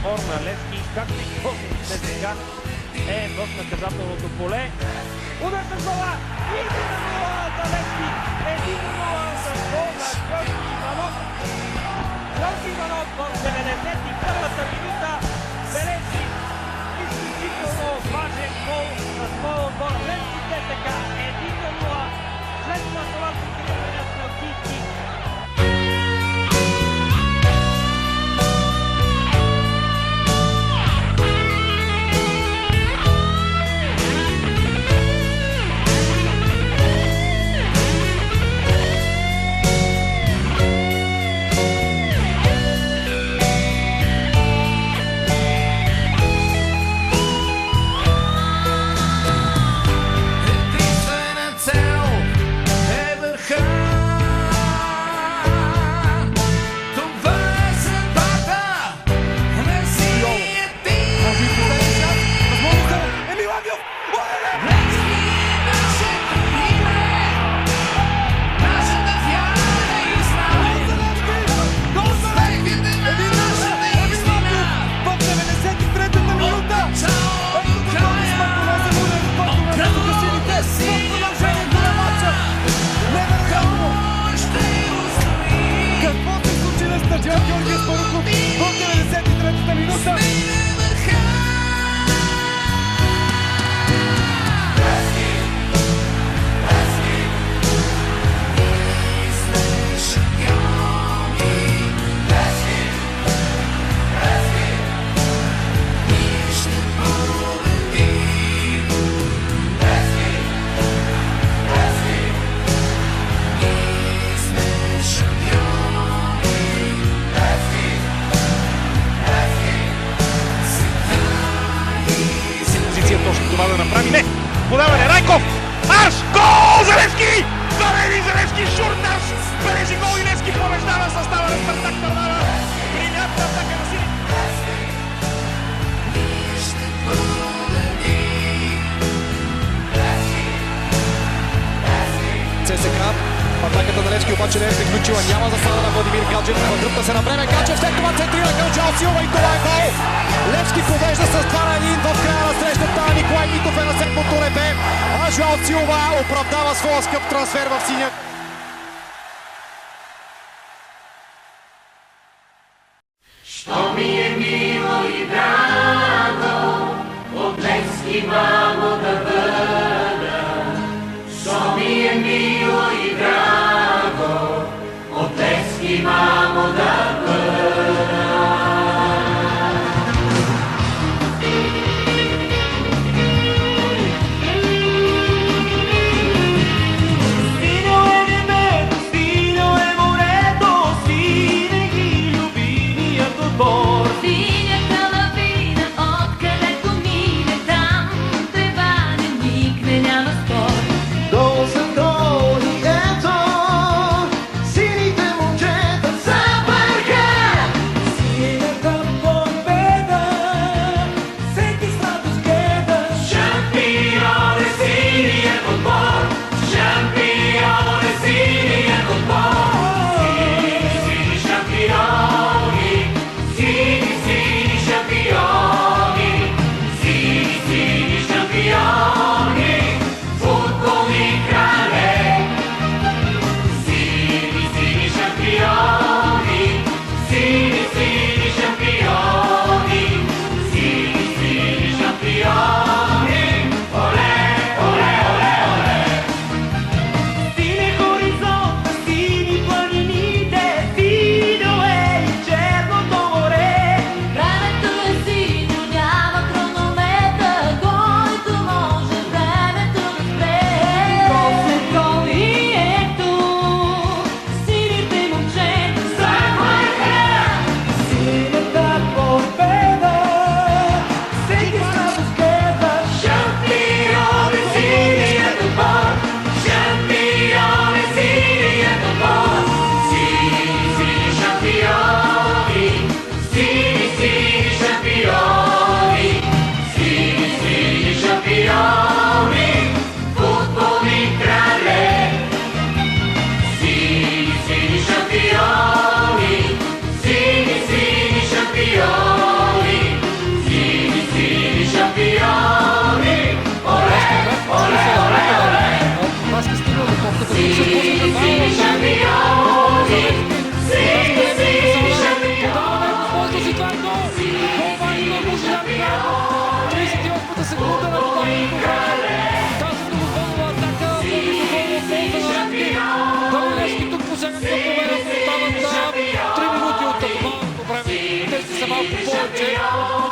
форма. Левски, както и Косовите сега, е в наказателното поле. Удар на гола! 1-0 за Левски! 1-0 за гол на Георги Иванов! Георги Иванов в 91-та минута бележи изключително важен гол на своя отбор. Левски ТСК 1-0 след това покриване на Алкийски. Това да направи. Не! Подаване. Райков! Арш! Гол за Левски! Зарени за Левски! Шурташ! Бележи гол и Левски побеждава състава на Спартак Търнава. Брилянтна атака на сини. ЦСКА. Атаката на Левски обаче не е приключила. Няма засада на Владимир Гаджев. Дръпна се на време. Гаджев след това центрира към Жал Силва и това е гол. Левски повежда с 2-1 в края на срещата. Николай Митов е на седмото небе, а Жал Силва оправдава своя скъп трансфер в синя. Що ми е мило и драго, от Левски мамо да бъда. Що ми е мило и драго, от Левски мамо да бъда. Гол за гол и ето, сините момчета малко повече.